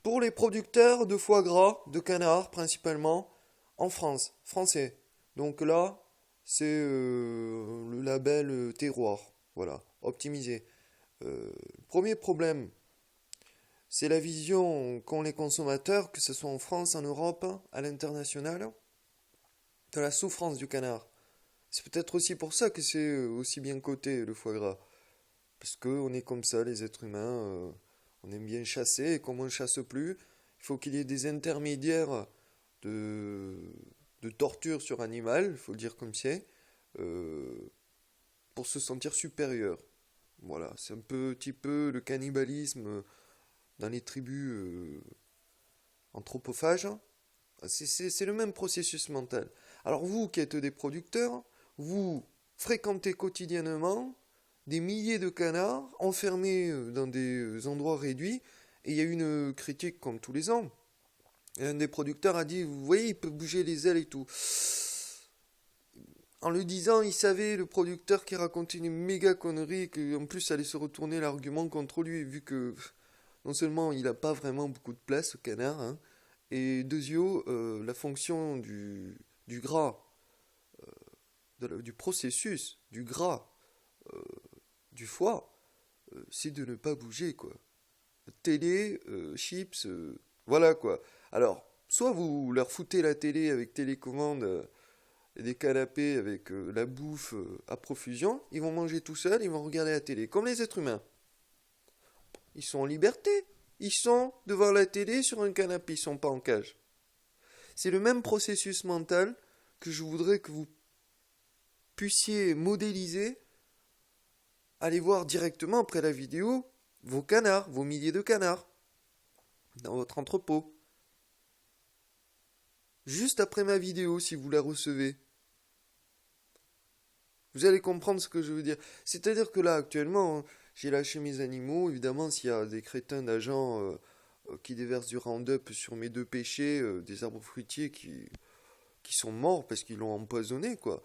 Pour les producteurs de foie gras, de canard principalement, en France, français. Donc là, c'est le label terroir. Voilà, optimisé. Premier problème, c'est la vision qu'ont les consommateurs, que ce soit en France, en Europe, à l'international, de la souffrance du canard. C'est peut-être aussi pour ça que c'est aussi bien coté le foie gras. Parce qu'on est comme ça, les êtres humains, on aime bien chasser, et comme on ne chasse plus, il faut qu'il y ait des intermédiaires de, de torture sur animal, il faut le dire comme c'est, euh, pour se sentir supérieur. Voilà, c'est un petit peu le cannibalisme dans les tribus anthropophages. C'est le même processus mental. Alors vous qui êtes des producteurs, vous fréquentez quotidiennement des milliers de canards enfermés dans des endroits réduits, et il y a une critique comme tous les ans. Et un des producteurs a dit, vous voyez, il peut bouger les ailes et tout. En le disant, il savait, le producteur, qui racontait une méga connerie, qu'en plus ça allait se retourner l'argument contre lui, vu que non seulement il n'a pas vraiment beaucoup de place, ce canard, hein, et deuxièmement, la fonction du gras, du processus, du gras, euh, du foie, c'est de ne pas bouger, quoi. Télé, chips, voilà, quoi. Alors, soit vous leur foutez la télé avec télécommande et des canapés avec la bouffe à profusion, ils vont manger tout seuls, ils vont regarder la télé, comme les êtres humains. Ils sont en liberté. Ils sont devant la télé sur un canapé, ils sont pas en cage. C'est le même processus mental que je voudrais que vous puissiez modéliser. Allez voir directement après la vidéo vos canards, vos milliers de canards, dans votre entrepôt. Juste après ma vidéo, si vous la recevez. Vous allez comprendre ce que je veux dire. C'est-à-dire que là, actuellement, hein, j'ai lâché mes animaux. Évidemment, s'il y a des crétins d'agents qui déversent du Roundup sur mes deux pêchers, des arbres fruitiers qui sont morts parce qu'ils l'ont empoisonné, quoi.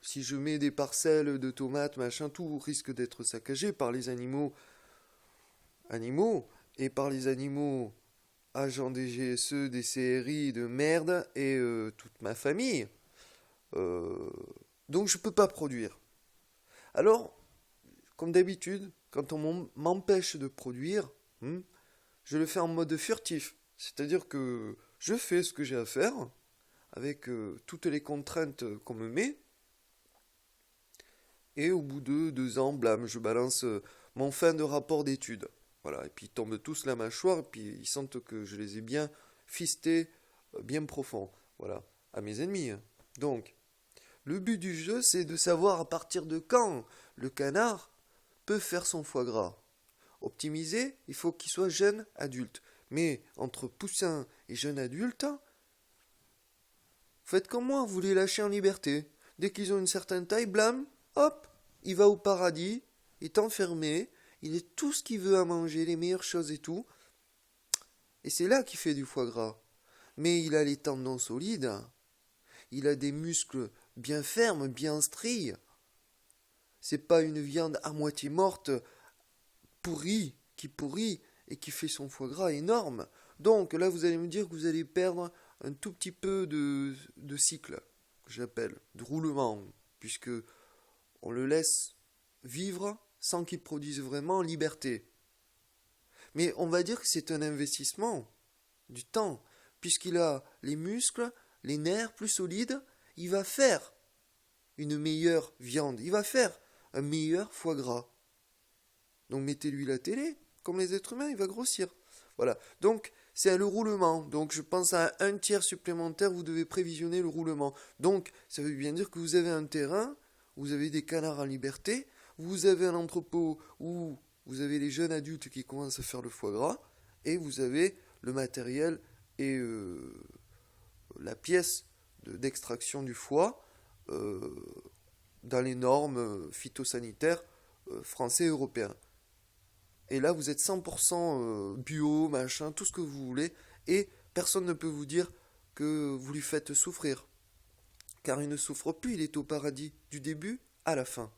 Si je mets des parcelles de tomates, machin, tout risque d'être saccagé par les animaux, et par les animaux agents des GSE, des CRI, de merde, et toute ma famille. Euh, donc je peux pas produire. Alors, comme d'habitude, quand on m'empêche de produire, je le fais en mode furtif. C'est-à-dire que je fais ce que j'ai à faire, avec toutes les contraintes qu'on me met, et au bout de 2 ans, blâme, je balance mon fin de rapport d'études. Voilà, et puis ils tombent tous la mâchoire, et puis ils sentent que je les ai bien fistés, bien profond. Voilà, à mes ennemis, hein. Donc, le but du jeu, c'est de savoir à partir de quand le canard peut faire son foie gras. Optimisé, il faut qu'il soit jeune adulte. Mais entre poussin et jeune adulte, faites comme moi, vous les lâchez en liberté. Dès qu'ils ont une certaine taille, blâme, hop, il va au paradis, il est enfermé, il est tout ce qu'il veut à manger, les meilleures choses et tout. Et c'est là qu'il fait du foie gras. Mais il a les tendons solides, il a des muscles bien fermes, bien striés. C'est pas une viande à moitié morte, pourrit et qui fait son foie gras énorme. Donc là, vous allez me dire que vous allez perdre un tout petit peu de cycle, que j'appelle, de roulement, puisque on le laisse vivre sans qu'il produise vraiment en liberté. Mais on va dire que c'est un investissement du temps, puisqu'il a les muscles, les nerfs plus solides, il va faire une meilleure viande, il va faire un meilleur foie gras. Donc mettez-lui la télé, comme les êtres humains, il va grossir. Voilà. Donc c'est le roulement. Donc je pense à un tiers supplémentaire, vous devez prévisionner le roulement. Donc ça veut bien dire que vous avez un terrain, vous avez des canards en liberté, vous avez un entrepôt où vous avez les jeunes adultes qui commencent à faire le foie gras, et vous avez le matériel et la pièce d'extraction du foie euh, dans les normes phytosanitaires français et européens. Et là, vous êtes 100% bio, machin, tout ce que vous voulez, et personne ne peut vous dire que vous lui faites souffrir. Car il ne souffre plus, il est au paradis, du début à la fin.